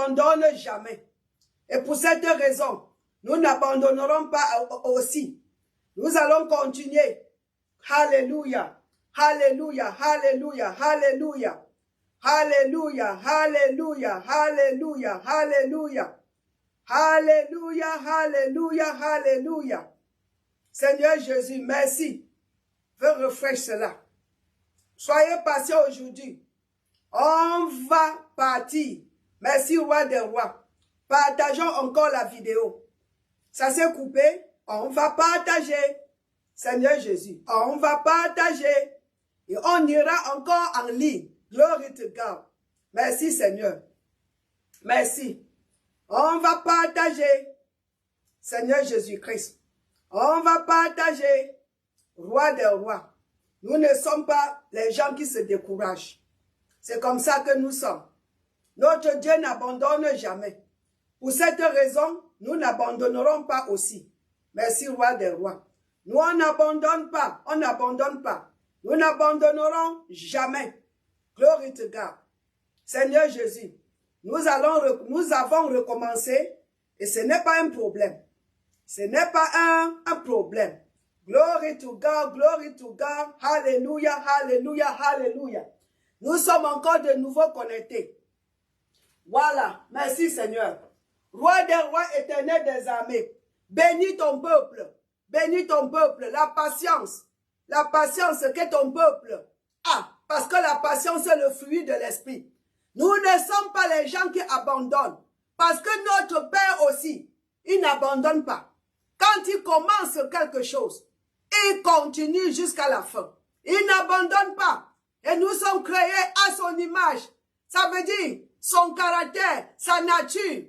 n'abandonne jamais. Et pour cette raison, nous n'abandonnerons pas aussi. Nous allons continuer. Alléluia. Alléluia. Alléluia. Alléluia. Alléluia. Alléluia. Alléluia. Alléluia. Alléluia. Alléluia. Alléluia. Seigneur Jésus, merci. Veux rafraîchir cela. Soyez patients aujourd'hui. On va partir. Merci, roi des rois. Partageons encore la vidéo. Ça s'est coupé. On va partager. Seigneur Jésus, on va partager. Et on ira encore en ligne. Glory to God. Merci, Seigneur. Merci. On va partager. Seigneur Jésus-Christ. On va partager. Roi des rois. Nous ne sommes pas les gens qui se découragent. C'est comme ça que nous sommes. Notre Dieu n'abandonne jamais. Pour cette raison, nous n'abandonnerons pas aussi. Merci, roi des rois. Nous, on n'abandonne pas. On n'abandonne pas. Nous n'abandonnerons jamais. Glory to God. Seigneur Jésus, nous avons recommencé et ce n'est pas un problème. Ce n'est pas un problème. Glory to God, glory to God. Alléluia, alléluia, alléluia. Nous sommes encore de nouveau connectés. Voilà, merci Seigneur. Roi des rois, éternel des armées, bénis ton peuple. Bénis ton peuple, la patience que ton peuple a. Parce que la patience est le fruit de l'esprit. Nous ne sommes pas les gens qui abandonnent. Parce que notre Père aussi, il n'abandonne pas. Quand il commence quelque chose, il continue jusqu'à la fin. Il n'abandonne pas. Et nous sommes créés à son image. Ça veut dire son caractère, sa nature.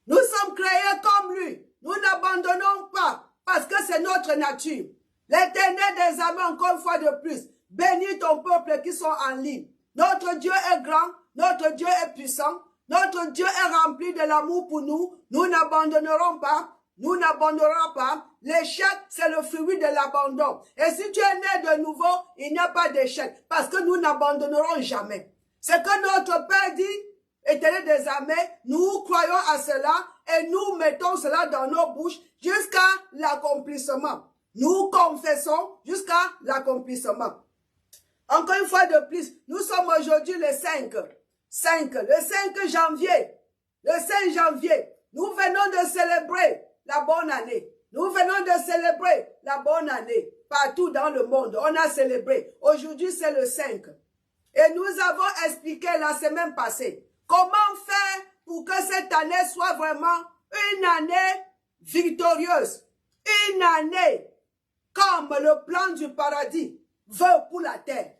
Nous sommes créés comme lui. Nous n'abandonnons pas parce que c'est notre nature. L'Éternel des armées, encore une fois de plus, bénis ton peuple qui sont en ligne. Notre Dieu est grand, notre Dieu est puissant, notre Dieu est rempli de l'amour pour nous. Nous n'abandonnerons pas. Nous n'abandonnerons pas. L'échec, c'est le fruit de l'abandon. Et si tu es né de nouveau, il n'y a pas d'échec. Parce que nous n'abandonnerons jamais. C'est que notre Père dit, Éternel des armées, nous croyons à cela et nous mettons cela dans nos bouches jusqu'à l'accomplissement. Nous confessons jusqu'à l'accomplissement. Encore une fois de plus, nous sommes aujourd'hui le 5 janvier. Le 5 janvier, nous venons de célébrer la bonne année. Nous venons de célébrer la bonne année. Partout dans le monde, on a célébré. Aujourd'hui, c'est le 5. Et nous avons expliqué la semaine passée comment faire pour que cette année soit vraiment une année victorieuse. Une année comme le plan du paradis veut pour la terre.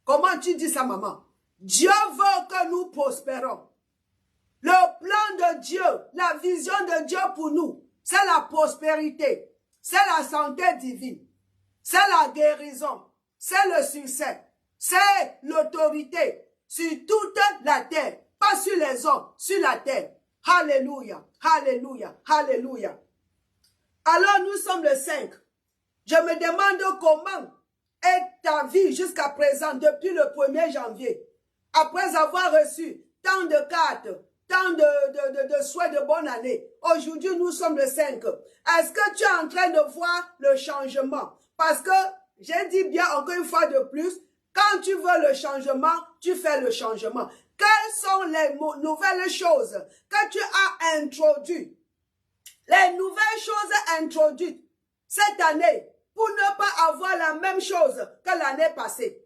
Comment tu dis ça, maman? Dieu veut que nous prospérons. Le plan de Dieu, la vision de Dieu pour nous, c'est la prospérité, c'est la santé divine, c'est la guérison, c'est le succès, c'est l'autorité sur toute la terre, pas sur les hommes, sur la terre. Alléluia, alléluia, alléluia. Alors nous sommes le 5. Je me demande comment est ta vie jusqu'à présent depuis le 1er janvier. Après avoir reçu tant de cartes, tant de souhaits de bonne année. Aujourd'hui, nous sommes le 5. Est-ce que tu es en train de voir le changement? Parce que, j'ai dit bien encore une fois de plus, quand tu veux le changement, tu fais le changement. Quelles sont les nouvelles choses que tu as introduites? Les nouvelles choses introduites cette année pour ne pas avoir la même chose que l'année passée.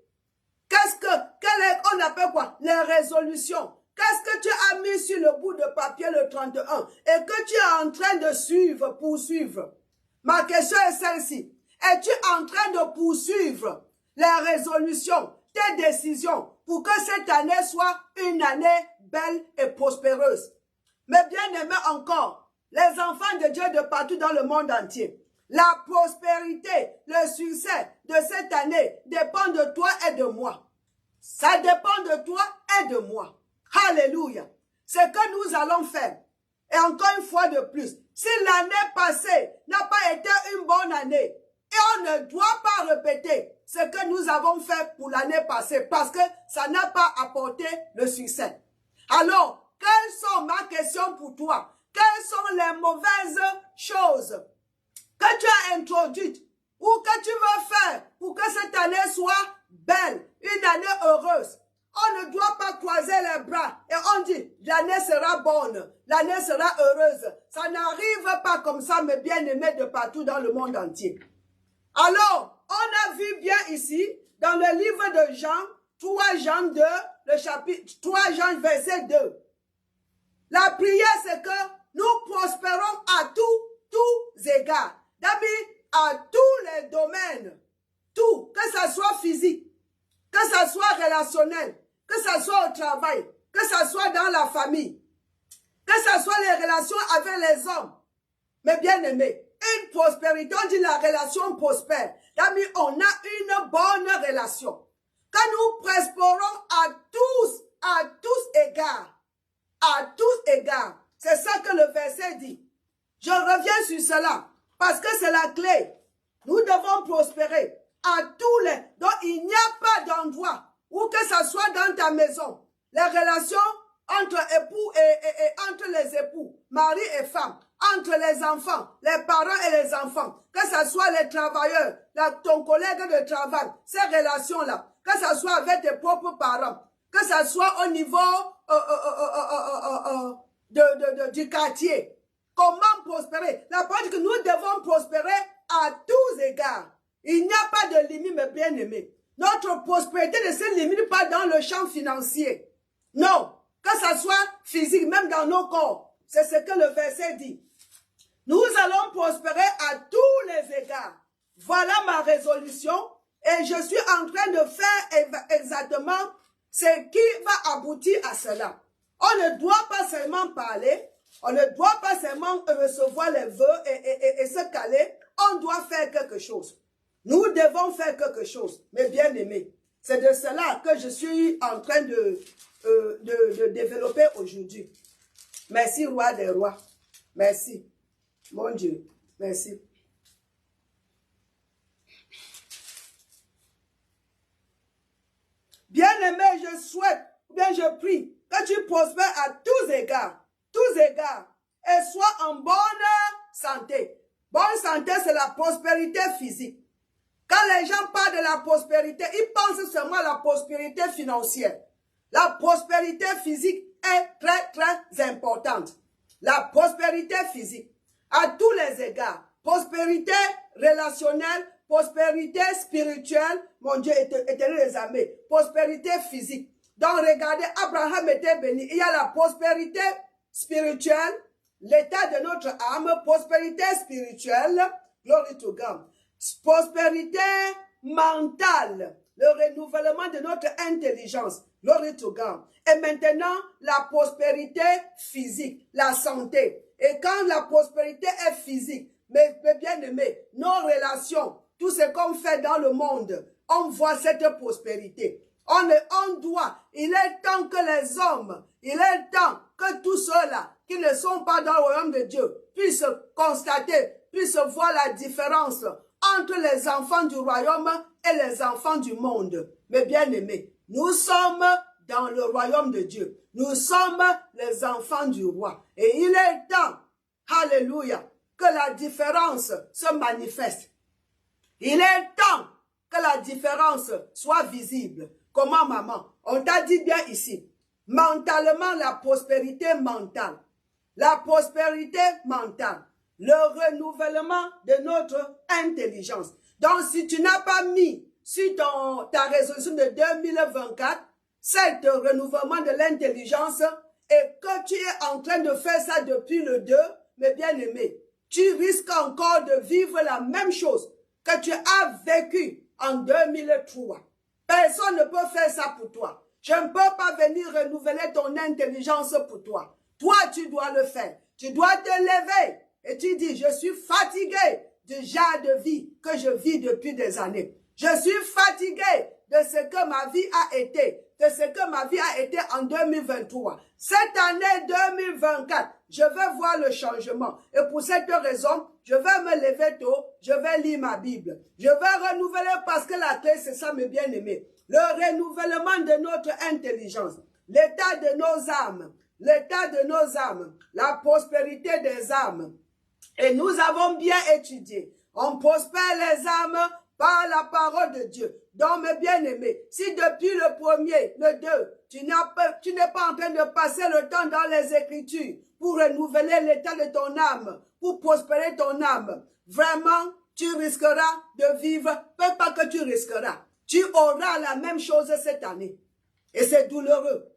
On appelle quoi? Les résolutions. Qu'est-ce que tu as mis sur le bout de papier le 31 et que tu es en train de suivre, poursuivre? Ma question est celle-ci. Es-tu en train de poursuivre les résolutions, tes décisions pour que cette année soit une année belle et prospéreuse? Mais bien aimé encore, les enfants de Dieu de partout dans le monde entier, la prospérité, le succès de cette année dépend de toi et de moi. Ça dépend de toi et de moi. Alléluia. C'est que nous allons faire. Et encore une fois de plus, si l'année passée n'a pas été une bonne année, et on ne doit pas répéter ce que nous avons fait pour l'année passée parce que ça n'a pas apporté le succès. Alors, quelles question pour toi. Quelles sont les mauvaises choses que tu as introduites ou que tu veux faire pour que cette année soit belle, une année heureuse? On ne doit pas croiser les bras et on dit, l'année sera bonne, l'année sera heureuse. Ça n'arrive pas comme ça, mes bien-aimés de partout dans le monde entier. Alors, on a vu bien ici, dans le livre de Jean, 3 Jean 2, le chapitre 3 Jean verset 2. La prière, c'est que nous prospérons à tous égards. D'abord, à tous les domaines. Tout, que ça soit physique, que ça soit relationnel, que ça soit au travail, que ça soit dans la famille, que ça soit les relations avec les hommes. Mais bien aimés, une prospérité, on dit la relation prospère. D'abord, on a une bonne relation. Quand nous prospérons à tous égards, à tous égards. C'est ça que le verset dit. Je reviens sur cela parce que c'est la clé. Nous devons prospérer à tous les... Donc, il n'y a pas d'endroit où que ça soit dans ta maison. Les relations entre époux et entre les époux, mari et femme, entre les enfants, les parents et les enfants, que ce soit les travailleurs, ton collègue de travail, ces relations-là, que ce soit avec tes propres parents, que ce soit au niveau du quartier. Comment prospérer? La parole dit que nous devons prospérer à tous égards. Il n'y a pas de limite, mes bien-aimés. Notre prospérité ne se limite pas dans le champ financier. Non, que ça soit physique, même dans nos corps. C'est ce que le verset dit. Nous allons prospérer à tous les égards. Voilà ma résolution et je suis en train de faire exactement ce qui va aboutir à cela. On ne doit pas seulement parler, on ne doit pas seulement recevoir les vœux et se caler, on doit faire quelque chose. Nous devons faire quelque chose, mes bien-aimés. C'est de cela que je suis en train de développer aujourd'hui. Merci, roi des rois. Merci, mon Dieu. Merci. Bien-aimé, je souhaite, ou bien je prie, que tu prospères à tous égards, et sois en bonne santé. Bonne santé, c'est la prospérité physique. Quand les gens parlent de la prospérité, ils pensent seulement à la prospérité financière. La prospérité physique est très, très importante. La prospérité physique, à tous les égards. Prospérité relationnelle, prospérité spirituelle, mon Dieu, éternel les armées. Prospérité physique. Donc, regardez, Abraham était béni. Il y a la prospérité spirituelle, l'état de notre âme, prospérité spirituelle, glory to God. Prospérité mentale, le renouvellement de notre intelligence, glory to God. Et maintenant, la prospérité physique, la santé. Et quand la prospérité est physique, mes bien-aimés, nos relations, tout ce qu'on fait dans le monde, on voit cette prospérité. On doit, il est temps que les hommes, il est temps que tous ceux-là qui ne sont pas dans le royaume de Dieu puissent constater, puissent voir la différence entre les enfants du royaume et les enfants du monde. Mes bien-aimés, nous sommes dans le royaume de Dieu. Nous sommes les enfants du roi. Et il est temps, alléluia, que la différence se manifeste. Il est temps que la différence soit visible. Comment, maman? On t'a dit bien ici. Mentalement, la prospérité mentale. La prospérité mentale. Le renouvellement de notre intelligence. Donc, si tu n'as pas mis sur ta résolution de 2024, cet renouvellement de l'intelligence, et que tu es en train de faire ça depuis le 2, mes bien-aimés, tu risques encore de vivre la même chose que tu as vécu en 2003. Personne ne peut faire ça pour toi. Je ne peux pas venir renouveler ton intelligence pour toi. Toi, tu dois le faire. Tu dois te lever et tu dis, je suis fatigué du genre de vie que je vis depuis des années. Je suis fatigué de ce que ma vie a été, de ce que ma vie a été en 2023. Cette année 2024, je veux voir le changement. Et pour cette raison, je vais me lever tôt, je vais lire ma Bible. Je vais renouveler parce que la clé, c'est ça, mes bien-aimés. Le renouvellement de notre intelligence, l'état de nos âmes, l'état de nos âmes, la prospérité des âmes. Et nous avons bien étudié. On prospère les âmes par la parole de Dieu. Donc, mes bien-aimés, si depuis le premier, le 2, tu n'es pas en train de passer le temps dans les Écritures pour renouveler l'état de ton âme, pour prospérer ton âme, vraiment, tu risqueras de vivre, peu pas que tu risqueras, tu auras la même chose cette année. Et c'est douloureux.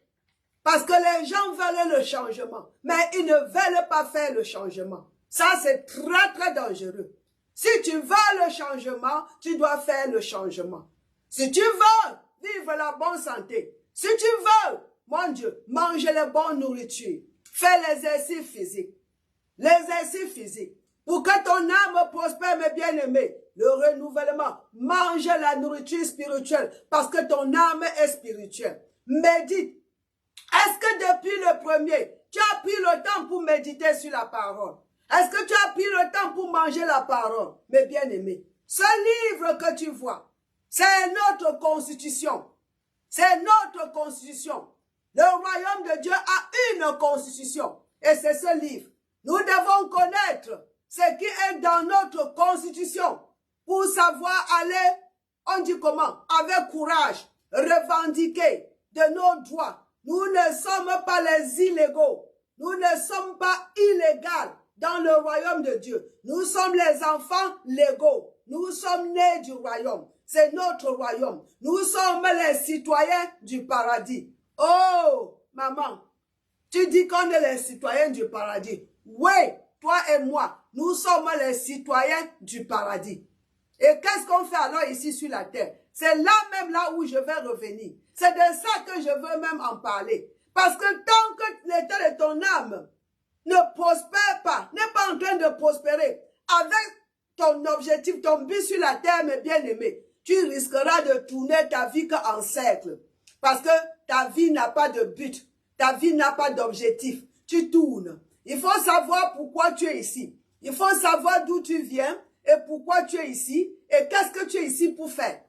Parce que les gens veulent le changement, mais ils ne veulent pas faire le changement. Ça, c'est très, très dangereux. Si tu veux le changement, tu dois faire le changement. Si tu veux vivre la bonne santé, si tu veux, mon Dieu, manger la bonne nourriture, fais l'exercice physique. L'exercice physique. Pour que ton âme prospère, mes bien-aimés, le renouvellement, mange la nourriture spirituelle, parce que ton âme est spirituelle. Médite. Est-ce que depuis le premier, tu as pris le temps pour méditer sur la parole? Est-ce que tu as pris le temps pour manger la parole, mes bien-aimés? Ce livre que tu vois, c'est notre constitution. C'est notre constitution. Le royaume de Dieu a une constitution. Et c'est ce livre. Nous devons connaître ce qui est dans notre constitution pour savoir aller, on dit comment, avec courage, revendiquer de nos droits. Nous ne sommes pas les illégaux. Nous ne sommes pas illégaux dans le royaume de Dieu. Nous sommes les enfants légaux. Nous sommes nés du royaume. C'est notre royaume. Nous sommes les citoyens du paradis. Oh, maman, tu dis qu'on est les citoyens du paradis. Oui, toi et moi, nous sommes les citoyens du paradis. Et qu'est-ce qu'on fait alors ici sur la terre? C'est là même là où je vais revenir. C'est de ça que je veux même en parler. Parce que tant que l'état de ton âme ne prospère pas, n'est pas en train de prospérer avec ton objectif, ton but sur la terre, mes bien-aimés, tu risqueras de tourner ta vie qu'en cercle. Parce que ta vie n'a pas de but. Ta vie n'a pas d'objectif. Tu tournes. Il faut savoir pourquoi tu es ici. Il faut savoir d'où tu viens et pourquoi tu es ici et qu'est-ce que tu es ici pour faire.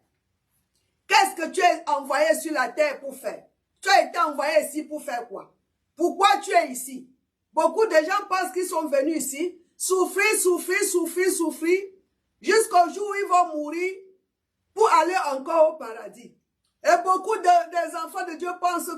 Qu'est-ce que tu es envoyé sur la terre pour faire? Tu as été envoyé ici pour faire quoi? Pourquoi tu es ici? Beaucoup de gens pensent qu'ils sont venus ici, souffrir, jusqu'au jour où ils vont mourir pour aller encore au paradis. Et beaucoup des enfants de Dieu pensent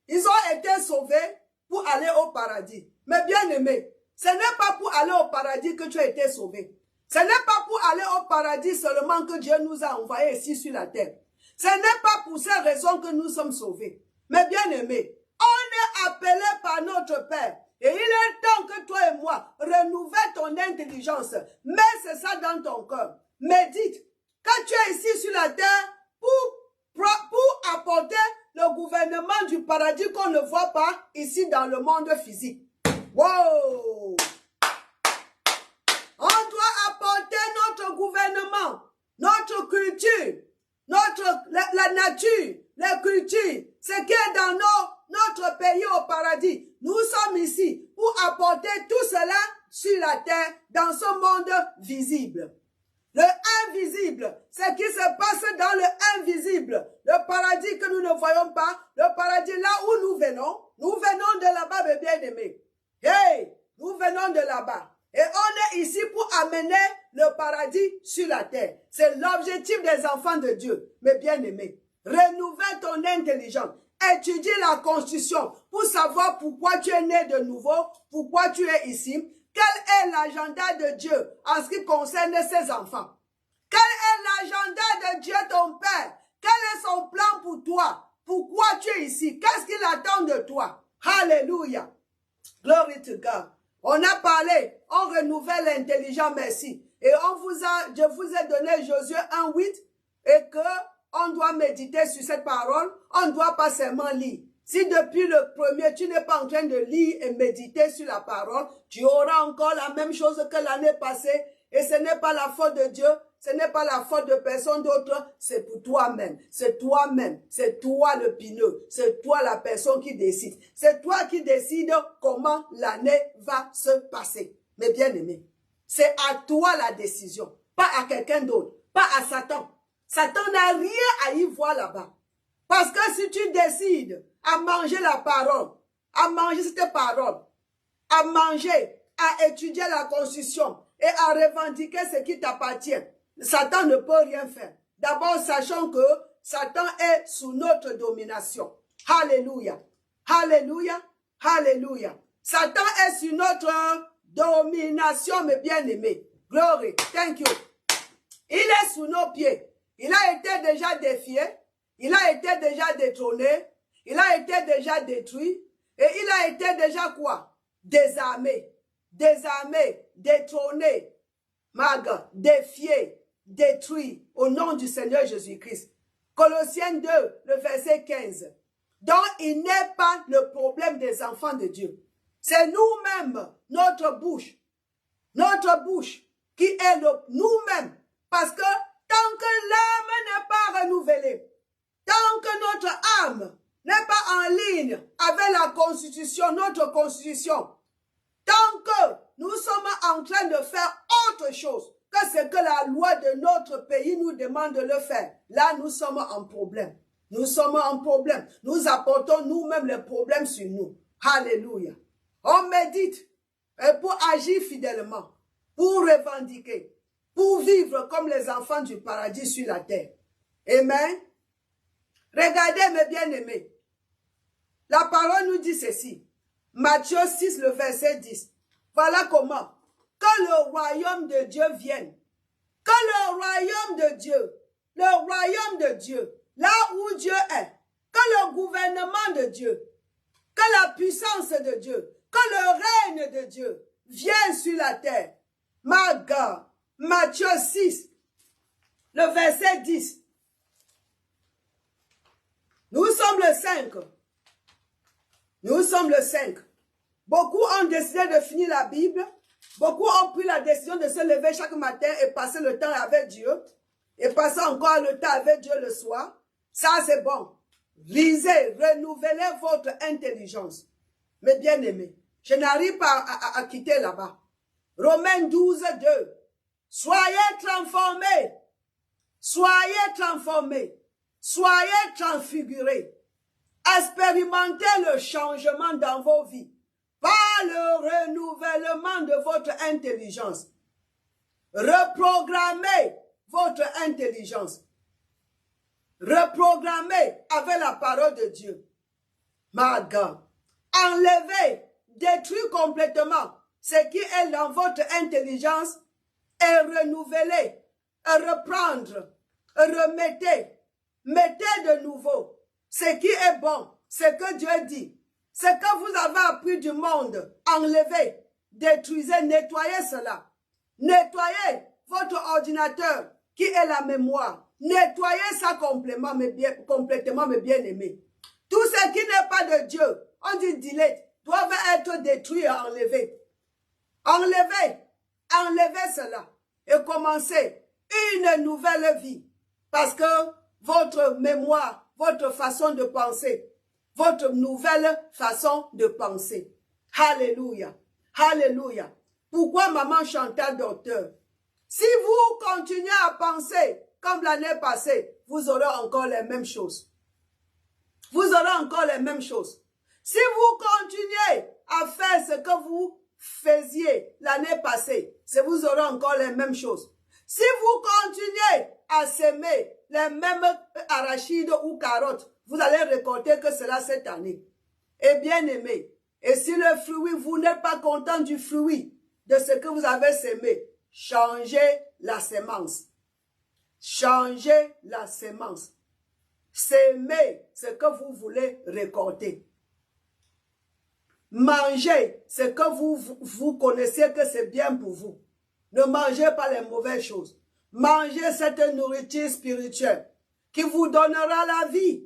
qu'ils ont été sauvés pour aller au paradis. Mais bien aimé, ce n'est pas pour aller au paradis que tu as été sauvé. Ce n'est pas pour aller au paradis seulement que Dieu nous a envoyés ici sur la terre. Ce n'est pas pour ces raisons que nous sommes sauvés. Mais bien aimé, on est appelé par notre Père. Et il est temps que toi et moi renouvelle ton intelligence. Mets ça dans ton cœur. Médite. Quand tu es ici sur la terre pour apporter le gouvernement du paradis qu'on ne voit pas ici dans le monde physique. Wow! On doit apporter notre gouvernement, notre culture, la nature, la culture, ce qui est dans notre pays au paradis. Nous sommes ici pour apporter tout cela sur la terre dans ce monde visible. Le invisible, ce qui se passe dans le invisible, le paradis que nous ne voyons pas, le paradis là où nous venons de là-bas, mes bien-aimés. Hey, nous venons de là-bas. Et on est ici pour amener le paradis sur la terre. C'est l'objectif des enfants de Dieu, mes bien-aimés. Renouvelle ton intelligence. Étudie la Constitution pour savoir pourquoi tu es né de nouveau, pourquoi tu es ici. Quel est l'agenda de Dieu en ce qui concerne ses enfants? Quel est l'agenda de Dieu, ton Père? Quel est son plan pour toi? Pourquoi tu es ici? Qu'est-ce qu'il attend de toi? Alléluia. Glory to God. On a parlé, on renouvelle l'intelligence, merci. Et je vous ai donné Josué 1:8 et que on doit méditer sur cette parole. On ne doit pas seulement lire. Si depuis le premier, tu n'es pas en train de lire et méditer sur la parole, tu auras encore la même chose que l'année passée. Et ce n'est pas la faute de Dieu, ce n'est pas la faute de personne d'autre, c'est pour toi-même. C'est toi-même, c'est toi le pineux, c'est toi la personne qui décide. C'est toi qui décides comment l'année va se passer. Mes bien-aimés, c'est à toi la décision, pas à quelqu'un d'autre, pas à Satan. Satan n'a rien à y voir là-bas. Parce que si tu décides à manger la parole, à manger cette parole, à manger, à étudier la Constitution et à revendiquer ce qui t'appartient, Satan ne peut rien faire. D'abord, sachant que Satan est sous notre domination. Alléluia. Alléluia. Alléluia. Satan est sous notre domination, mes bien-aimés. Glory. Thank you. Il est sous nos pieds. Il a été déjà défié. Il a été déjà détrôné. Il a été déjà détruit. Et il a été déjà quoi? Désarmé. Désarmé. Détrôné. Défié. Détruit. Au nom du Seigneur Jésus-Christ. Colossiens 2, le verset 15. Donc, il n'est pas le problème des enfants de Dieu. C'est nous-mêmes, notre bouche, qui est nous-mêmes. Parce que tant que l'âme n'est pas renouvelée, tant que notre âme n'est pas en ligne avec la Constitution, notre Constitution, tant que nous sommes en train de faire autre chose que ce que la loi de notre pays nous demande de le faire, là nous sommes en problème. Nous sommes en problème. Nous apportons nous-mêmes les problèmes sur nous. Alléluia. On médite pour agir fidèlement, pour revendiquer, pour vivre comme les enfants du paradis sur la terre. Amen. Regardez mes bien-aimés. La parole nous dit ceci. Matthieu 6, le verset 10. Voilà comment. Que le royaume de Dieu vienne. Que le royaume de Dieu, là où Dieu est, que le gouvernement de Dieu, que la puissance de Dieu, que le règne de Dieu vienne sur la terre. Matthieu 6, le verset 10. Nous sommes le 5. Nous sommes le 5. Beaucoup ont décidé de finir la Bible. Beaucoup ont pris la décision de se lever chaque matin et passer le temps avec Dieu. Et passer encore le temps avec Dieu le soir. Ça, c'est bon. Lisez, renouvelez votre intelligence. Mes bien-aimés, je n'arrive pas à quitter là-bas. Romains 12, 2. Soyez transformés. Soyez transformés. Soyez transfigurés. Expérimentez le changement dans vos vies par le renouvellement de votre intelligence. Reprogrammez votre intelligence. Reprogrammez avec la parole de Dieu. My God. Enlevez, détruisez complètement ce qui est dans votre intelligence et renouvelez, et reprendre, remettez, mettez de nouveau ce qui est bon, ce que Dieu dit, ce que vous avez appris du monde, enlevez, détruisez, nettoyez cela. Nettoyez votre ordinateur qui est la mémoire. Nettoyez ça complètement, mes bien-aimés. Tout ce qui n'est pas de Dieu, on dit delete, doivent être détruits et enlevés. Enlevez, enlevez cela et commencez une nouvelle vie. Parce que votre mémoire, votre façon de penser, votre nouvelle façon de penser. Alléluia, alléluia. Pourquoi maman Chantal docteur? Si vous continuez à penser comme l'année passée, vous aurez encore les mêmes choses. Vous aurez encore les mêmes choses. Si vous continuez à faire ce que vous faisiez l'année passée, vous aurez encore les mêmes choses. Si vous continuez à s'aimer les mêmes arachides ou carottes, vous allez récolter que cela cette année. Et bien aimé, et si le fruit, vous n'êtes pas content du fruit de ce que vous avez sémé, changez la sémence. Changez la sémence. Sémez ce que vous voulez récolter. Mangez ce que vous connaissez que c'est bien pour vous. Ne mangez pas les mauvaises choses. Mangez cette nourriture spirituelle qui vous donnera la vie.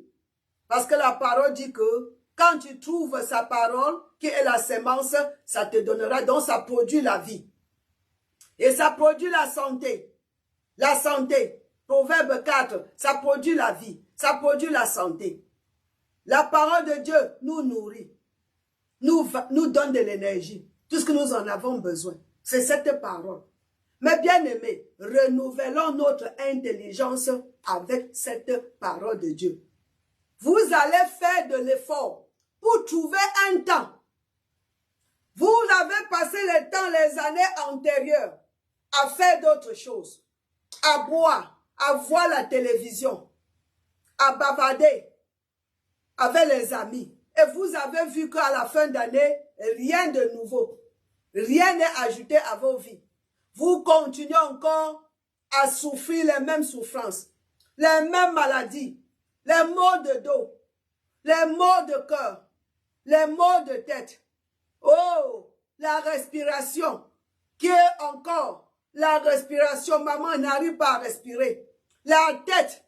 Parce que la parole dit que quand tu trouves sa parole, qui est la sémence, ça te donnera. Donc ça produit la vie. Et ça produit la santé. La santé. Proverbe 4, ça produit la vie. Ça produit la santé. La parole de Dieu nous nourrit. Nous donne de l'énergie. Tout ce que nous en avons besoin. C'est cette parole. Mais bien aimés, renouvelons notre intelligence avec cette parole de Dieu. Vous allez faire de l'effort pour trouver un temps. Vous avez passé le temps, les années antérieures, à faire d'autres choses, à boire, à voir la télévision, à bavarder avec les amis. Et vous avez vu qu'à la fin d'année, rien de nouveau, rien n'est ajouté à vos vies. Vous continuez encore à souffrir les mêmes souffrances, les mêmes maladies, les maux de dos, les maux de cœur, les maux de tête. Oh, la respiration, qui est encore la respiration, maman n'arrive pas à respirer. La tête,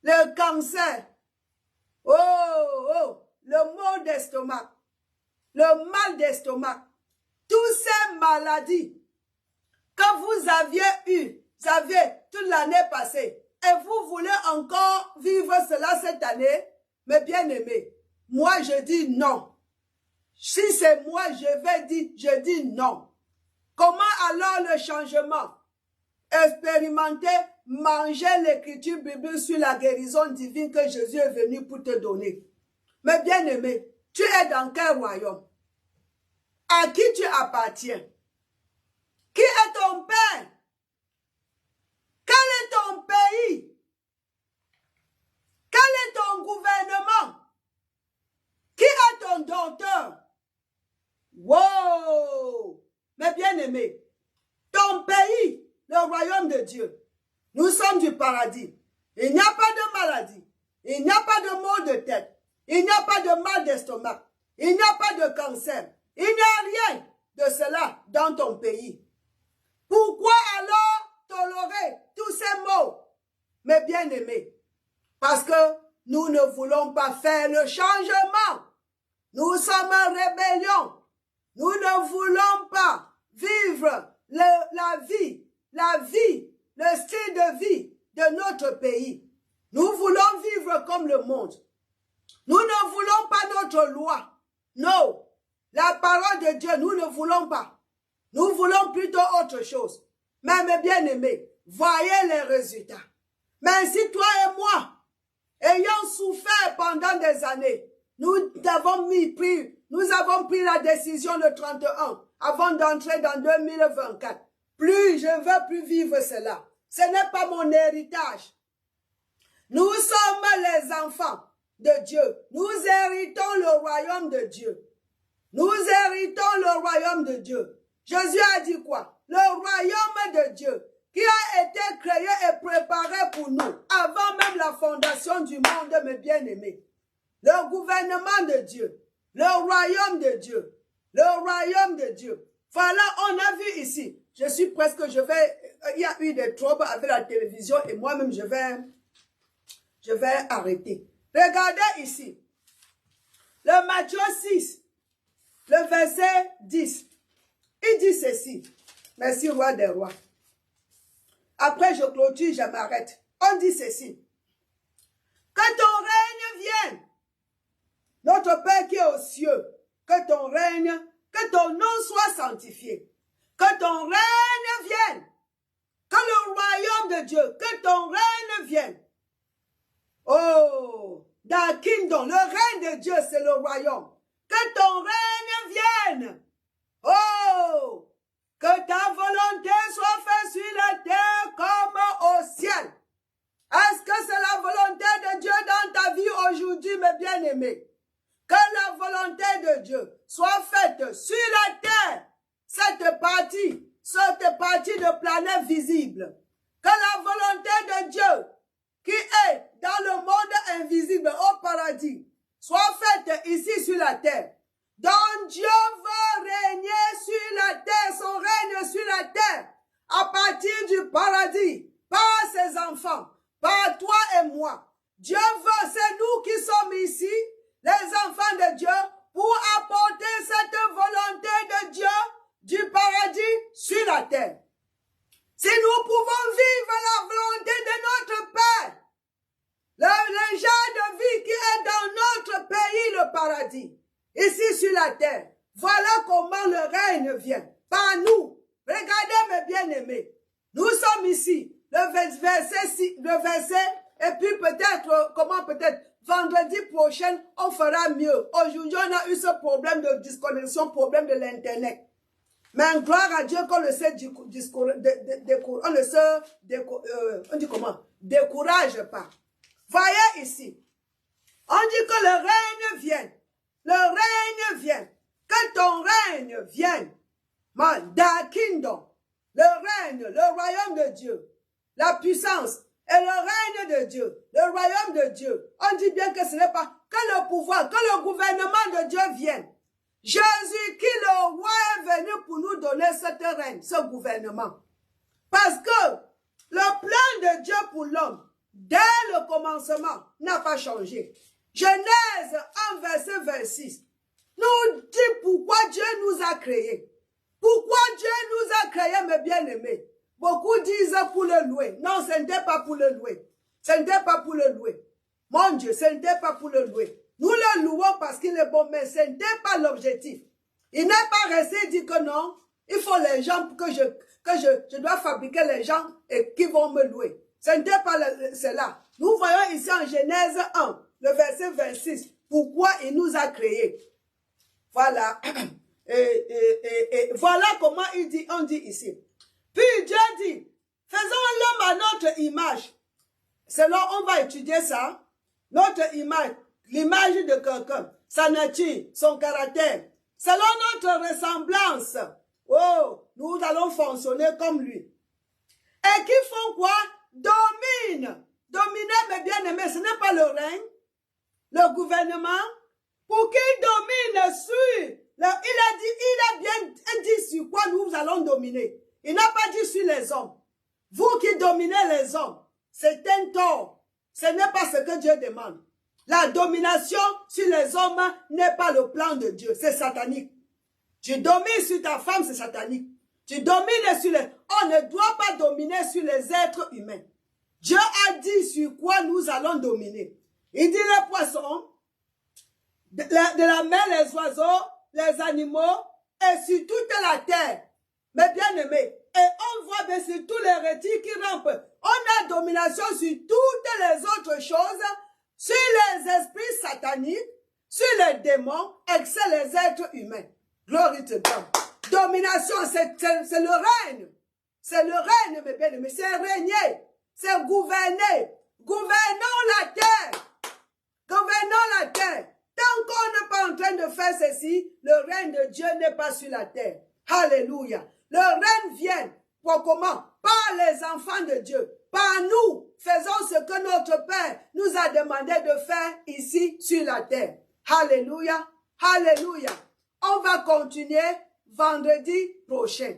le cancer, oh, le mal d'estomac, le mal d'estomac, toutes ces maladies que vous aviez toute l'année passée, et vous voulez encore vivre cela cette année, mes bien-aimés, moi je dis non. Si c'est moi, je dis non. Comment alors le changement? Expérimenter, manger l'écriture biblique sur la guérison divine que Jésus est venu pour te donner. Mais bien-aimé, tu es dans quel royaume? À qui tu appartiens? Qui est ton père? Quel est ton pays? Quel est ton gouvernement? Qui est ton docteur? Wow! Mais bien-aimé, ton pays, le royaume de Dieu, nous sommes du paradis. Il n'y a pas de maladie. Il n'y a pas de maux de tête. Il n'y a pas de mal d'estomac. Il n'y a pas de cancer. Il n'y a rien de cela dans ton pays. Pourquoi alors tolérer tous ces maux? Mes bien-aimés, parce que nous ne voulons pas faire le changement. Nous sommes en rébellion. Nous ne voulons pas vivre la vie, le style de vie de notre pays. Nous voulons vivre comme le monde. Nous ne voulons pas notre loi. Non. La parole de Dieu, nous ne voulons pas. Nous voulons plutôt autre chose. Mais mes bien-aimés, voyez les résultats. Mais si toi et moi, ayant souffert pendant des années, nous avons pris la décision le 31 avant d'entrer dans 2024. Je ne veux plus vivre cela. Ce n'est pas mon héritage. Nous sommes les enfants de Dieu. Nous héritons le royaume de Dieu. Nous héritons le royaume de Dieu. Jésus a dit quoi? Le royaume de Dieu qui a été créé et préparé pour nous avant même la fondation du monde, mes bien-aimés. Le gouvernement de Dieu, le royaume de Dieu, le royaume de Dieu. Voilà, on a vu ici. Il y a eu des troubles avec la télévision et moi-même je vais arrêter. Regardez ici. Le Matthieu 6, le verset 10. Il dit ceci. Merci, roi des rois. Après, je clôture, je m'arrête. On dit ceci. Que ton règne vienne. Notre Père qui est aux cieux, que ton règne, que ton nom soit sanctifié. Que ton règne vienne. Que le royaume de Dieu, que ton règne vienne. Oh, dans Kingdom, le règne de Dieu, c'est le royaume. Que ton règne vienne. Oh, que ta volonté soit faite sur la terre comme au ciel. Est-ce que c'est la volonté de Dieu dans ta vie aujourd'hui, mes bien-aimés? Que la volonté de Dieu soit faite sur la terre, cette partie de planète visible. Que la volonté de Dieu qui est dans le monde invisible au paradis soit faite ici sur la terre. Donc Dieu veut régner sur la terre, son règne sur la terre, à partir du paradis, par ses enfants, par toi et moi. Dieu veut, c'est nous qui sommes ici, les enfants de Dieu, pour apporter cette volonté de Dieu du paradis sur la terre. Si nous pouvons vivre la volonté de notre Père, le genre de vie qui est dans notre pays, le paradis, ici sur la terre, voilà comment le règne vient, par nous. Regardez mes bien-aimés, nous sommes ici, le verset, et puis peut-être, vendredi prochain, on fera mieux. Aujourd'hui, on a eu ce problème de disconnexion, problème de l'Internet. Mais gloire à Dieu qu'on ne se décourage pas. Voyez ici. On dit que le règne vienne. Le règne vient. Que ton règne vienne. The kingdom. Le règne, le royaume de Dieu. La puissance et le règne de Dieu. Le royaume de Dieu. On dit bien que ce n'est pas que le pouvoir, que le gouvernement de Dieu vienne. Jésus, qui le roi, est venu pour nous donner cette règne, ce gouvernement. Parce que le plan de Dieu pour l'homme, dès le commencement, n'a pas changé. Genèse 1, verset 26, nous dit pourquoi Dieu nous a créés. Pourquoi Dieu nous a créés, mes bien-aimés. Beaucoup disent pour le louer. Non, ce n'était pas pour le louer. Ce n'était pas pour le louer. Mon Dieu, ce n'était pas pour le louer. Nous le louons parce qu'il est bon, mais ce n'était pas l'objectif. Il n'est pas resté dit que non, il faut les gens que je dois fabriquer les gens et qui vont me louer. Ce n'était pas cela. Nous voyons ici en Genèse 1, le verset 26, pourquoi il nous a créés. Voilà. Voilà comment on dit ici. Puis Dieu dit, faisons l'homme à notre image. Selon, on va étudier ça. Notre image, l'image de quelqu'un, sa nature, son caractère. Selon notre ressemblance, oh, nous allons fonctionner comme lui. Et qui font quoi? Domine. Dominer, mes bien-aimés, ce n'est pas le règne, le gouvernement. Pour qu'il domine sur, il a bien dit sur quoi nous allons dominer. Il n'a pas dit sur les hommes. Vous qui dominez les hommes, c'est un tort. Ce n'est pas ce que Dieu demande. La domination sur les hommes n'est pas le plan de Dieu. C'est satanique. Tu domines sur ta femme, c'est satanique. Tu domines sur les... On ne doit pas dominer sur les êtres humains. Dieu a dit sur quoi nous allons dominer. Il dit les poissons, de la mer, les oiseaux, les animaux, et sur toute la terre. Mais bien aimés, et on voit bien sur tous les reptiles qui rampent. On a domination sur toutes les autres choses, sur les esprits sataniques, sur les démons, et sur les êtres humains. Gloire to God. Domination, c'est le règne. C'est le règne, mes bien-aimés. C'est régner. C'est gouverner. Gouvernons la terre. Gouvernons la terre. Tant qu'on n'est pas en train de faire ceci, le règne de Dieu n'est pas sur la terre. Alléluia. Le règne vient. Pour comment? Par les enfants de Dieu. Par nous. Faisons ce que notre Père nous a demandé de faire ici sur la terre. Alléluia. Alléluia. On va continuer vendredi prochain.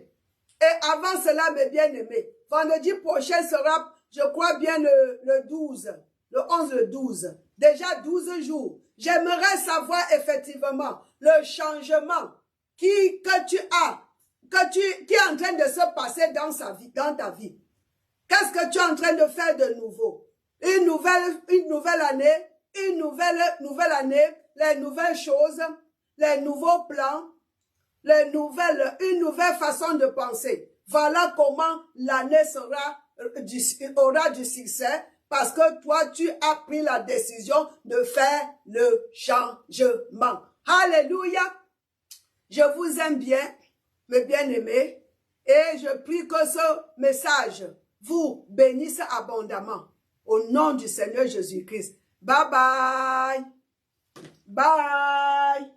Et avant cela, mes bien-aimés, vendredi prochain sera, je crois bien, le 12. Le 11, le 12. Déjà 12 jours. J'aimerais savoir effectivement le changement qui est en train de se passer dans ta vie. Qu'est-ce que tu es en train de faire de nouveau? Une nouvelle année, une nouvelle année, les nouvelles choses, les nouveaux plans, une nouvelle façon de penser. Voilà comment l'année aura du succès. Parce que toi, tu as pris la décision de faire le changement. Alléluia. Je vous aime bien, mes bien-aimés. Et je prie que ce message vous bénisse abondamment. Au nom du Seigneur Jésus-Christ. Bye bye. Bye.